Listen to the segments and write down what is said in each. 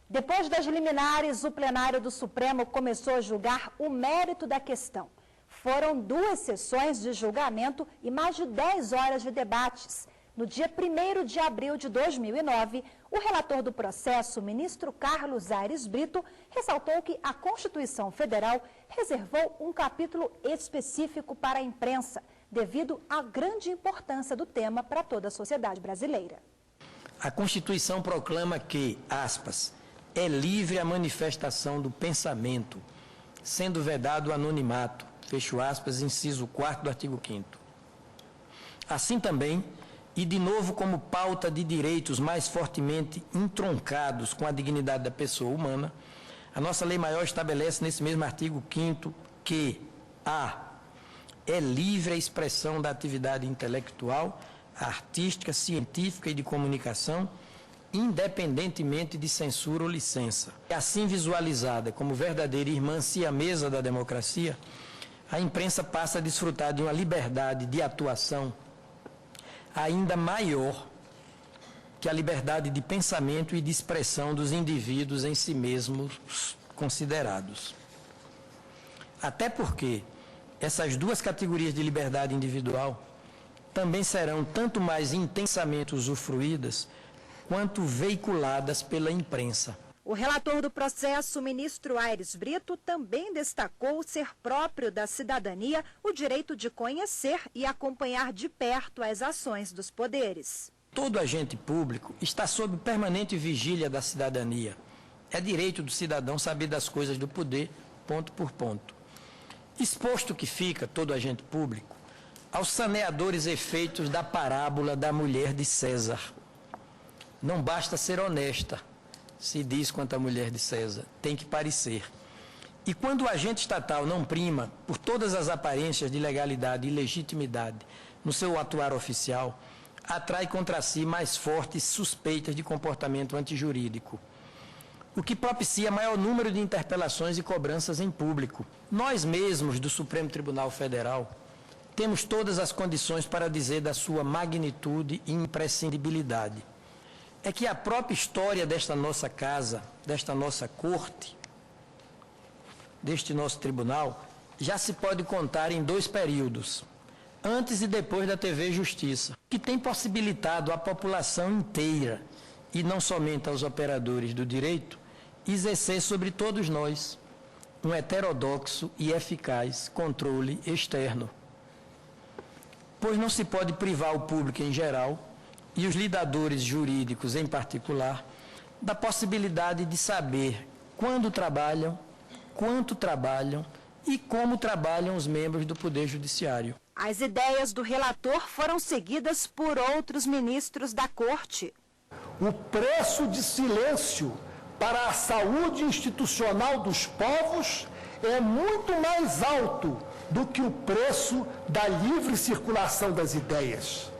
Depois das liminares, o plenário do Supremo começou a julgar o mérito da questão. Foram 2 sessões de julgamento e mais de 10 horas de debates. No dia 1º de abril de 2009, o relator do processo, ministro Carlos Aires Brito, ressaltou que a Constituição Federal reservou um capítulo específico para a imprensa, devido à grande importância do tema para toda a sociedade brasileira. A Constituição proclama que, aspas, é livre a manifestação do pensamento, sendo vedado o anonimato, fecho aspas, inciso 4º do artigo 5º. Assim também, e de novo como pauta de direitos mais fortemente entroncados com a dignidade da pessoa humana, a nossa lei maior estabelece nesse mesmo artigo 5º que é livre a expressão da atividade intelectual, artística, científica e de comunicação, independentemente de censura ou licença. Assim visualizada como verdadeira irmã siamesa da democracia, a imprensa passa a desfrutar de uma liberdade de atuação ainda maior que a liberdade de pensamento e de expressão dos indivíduos em si mesmos considerados. Até porque essas 2 categorias de liberdade individual também serão tanto mais intensamente usufruídas quanto veiculadas pela imprensa. O relator do processo, ministro Aires Brito, também destacou ser próprio da cidadania o direito de conhecer e acompanhar de perto as ações dos poderes. Todo agente público está sob permanente vigília da cidadania. É direito do cidadão saber das coisas do poder, ponto por ponto. Exposto que fica todo agente público aos saneadores efeitos da parábola da mulher de César. Não basta ser honesta, se diz quanto à mulher de César, tem que parecer. E quando o agente estatal não prima por todas as aparências de legalidade e legitimidade no seu atuar oficial, atrai contra si mais fortes suspeitas de comportamento antijurídico, o que propicia maior número de interpelações e cobranças em público. Nós mesmos do Supremo Tribunal Federal temos todas as condições para dizer da sua magnitude e imprescindibilidade. É que a própria história desta nossa casa, desta nossa corte, deste nosso tribunal, já se pode contar em 2 períodos, antes e depois da TV Justiça, que tem possibilitado à população inteira, e não somente aos operadores do direito, exercer sobre todos nós um heterodoxo e eficaz controle externo. Pois não se pode privar o público em geral e os lidadores jurídicos em particular da possibilidade de saber quando trabalham, quanto trabalham e como trabalham os membros do Poder Judiciário. As ideias do relator foram seguidas por outros ministros da Corte. O preço de silêncio para a saúde institucional dos povos é muito mais alto do que o preço da livre circulação das ideias.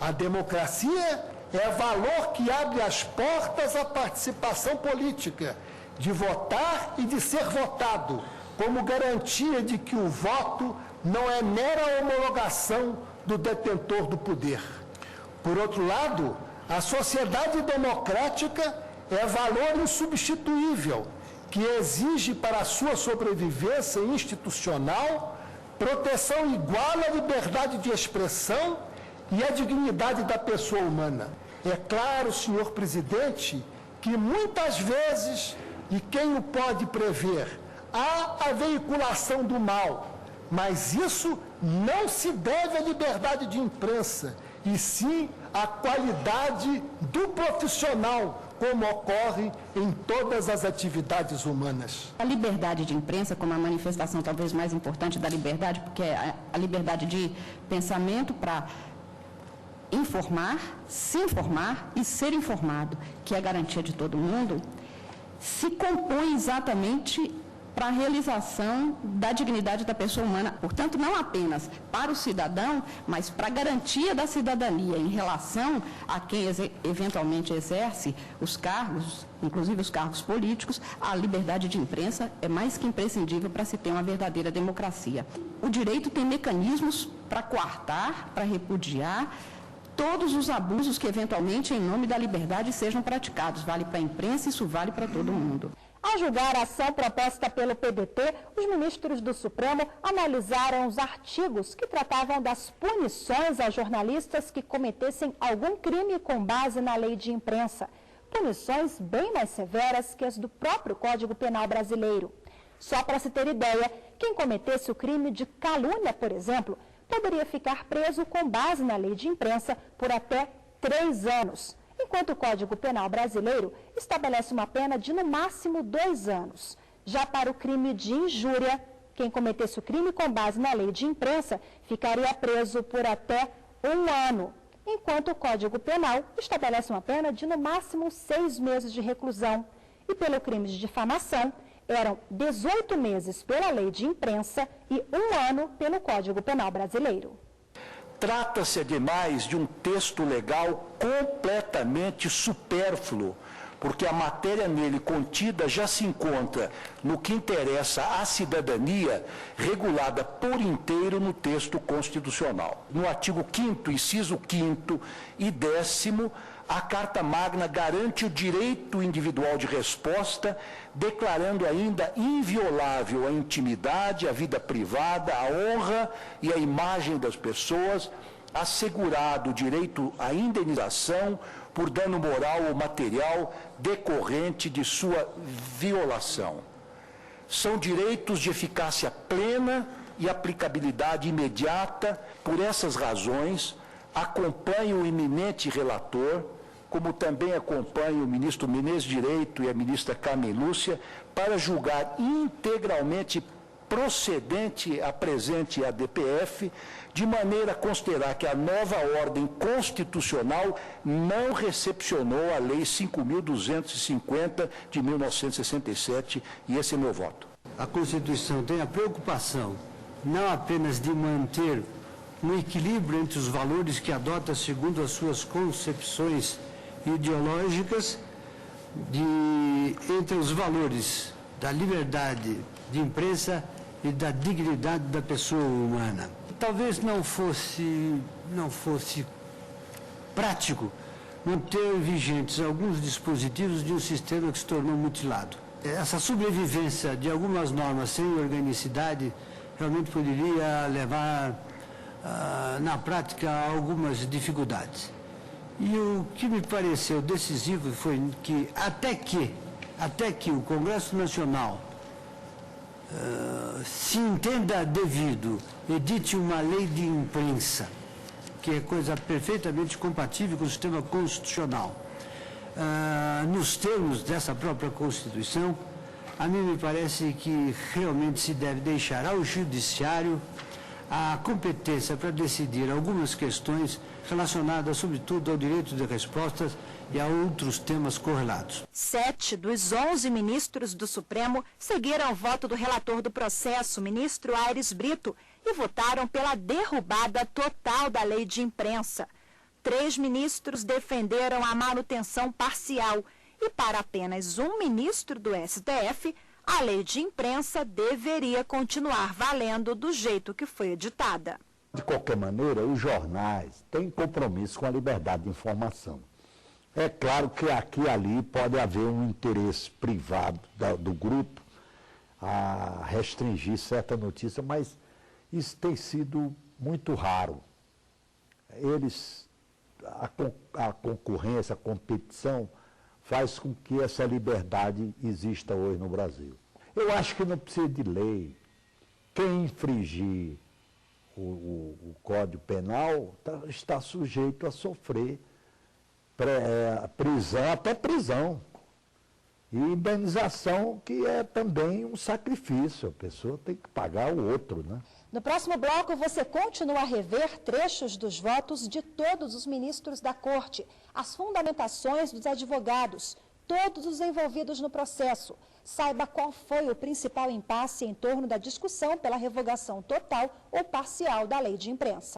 A democracia é valor que abre as portas à participação política, de votar e de ser votado, como garantia de que o voto não é mera homologação do detentor do poder. Por outro lado, a sociedade democrática é valor insubstituível, que exige para a sua sobrevivência institucional proteção igual à liberdade de expressão e à dignidade da pessoa humana. É claro, senhor presidente, que muitas vezes, e quem o pode prever, há a veiculação do mal, mas isso não se deve à liberdade de imprensa, e sim à qualidade do profissional, como ocorre em todas as atividades humanas. A liberdade de imprensa, como a manifestação talvez mais importante da liberdade, porque é a liberdade de pensamento para informar, se informar e ser informado, que é a garantia de todo mundo, se compõe exatamente para a realização da dignidade da pessoa humana. Portanto, não apenas para o cidadão, mas para a garantia da cidadania em relação a quem eventualmente exerce os cargos, inclusive os cargos políticos, a liberdade de imprensa é mais que imprescindível para se ter uma verdadeira democracia. O direito tem mecanismos para coartar, para repudiar todos os abusos que eventualmente em nome da liberdade sejam praticados. Vale para a imprensa, isso vale para todo mundo. Ao julgar a ação proposta pelo PDT, os ministros do Supremo analisaram os artigos que tratavam das punições a jornalistas que cometessem algum crime com base na lei de imprensa. Punições bem mais severas que as do próprio Código Penal brasileiro. Só para se ter ideia, quem cometesse o crime de calúnia, por exemplo, poderia ficar preso com base na lei de imprensa por até 3 anos. Enquanto o Código Penal brasileiro estabelece uma pena de no máximo 2 anos. Já para o crime de injúria, quem cometesse o crime com base na lei de imprensa ficaria preso por até 1 ano, enquanto o Código Penal estabelece uma pena de no máximo 6 meses de reclusão. E pelo crime de difamação, eram 18 meses pela lei de imprensa e 1 ano pelo Código Penal brasileiro. Trata-se, ademais, de um texto legal completamente supérfluo, porque a matéria nele contida já se encontra no que interessa à cidadania, regulada por inteiro no texto constitucional. No artigo 5º, inciso 5º e 10º, a Carta Magna garante o direito individual de resposta, declarando ainda inviolável a intimidade, a vida privada, a honra e a imagem das pessoas, assegurado o direito à indenização por dano moral ou material decorrente de sua violação. São direitos de eficácia plena e aplicabilidade imediata. Por essas razões, acompanho o eminente relator, como também acompanho o ministro Menezes Direito e a ministra Carmen Lúcia, para julgar integralmente procedente a presente ADPF, de maneira a considerar que a nova ordem constitucional não recepcionou a Lei 5.250 de 1967, e esse é meu voto. A Constituição tem a preocupação não apenas de manter um equilíbrio entre os valores que adota segundo as suas concepções ideológicas, entre os valores da liberdade de imprensa e da dignidade da pessoa humana. Talvez não fosse prático manter vigentes alguns dispositivos de um sistema que se tornou mutilado. Essa sobrevivência de algumas normas sem organicidade realmente poderia levar, na prática, a algumas dificuldades. E o que me pareceu decisivo foi que até que o Congresso Nacional se entenda devido, edite uma lei de imprensa, que é coisa perfeitamente compatível com o sistema constitucional, nos termos dessa própria Constituição, a mim me parece que realmente se deve deixar ao Judiciário a competência para decidir algumas questões relacionadas, sobretudo, ao direito de respostas e a outros temas correlatos. 7 dos 11 ministros do Supremo seguiram o voto do relator do processo, ministro Aires Brito, e votaram pela derrubada total da lei de imprensa. 3 ministros defenderam a manutenção parcial e, para apenas um ministro do STF, a lei de imprensa deveria continuar valendo do jeito que foi editada. De qualquer maneira, os jornais têm compromisso com a liberdade de informação. É claro que aqui e ali pode haver um interesse privado do grupo a restringir certa notícia, mas isso tem sido muito raro. A concorrência, a competição faz com que essa liberdade exista hoje no Brasil. Eu acho que não precisa de lei. Quem infringir o Código Penal está sujeito a sofrer prisão, até prisão. E indenização, que é também um sacrifício. A pessoa tem que pagar o outro, né? No próximo bloco, você continua a rever trechos dos votos de todos os ministros da Corte, as fundamentações dos advogados, todos os envolvidos no processo. Saiba qual foi o principal impasse em torno da discussão pela revogação total ou parcial da lei de imprensa.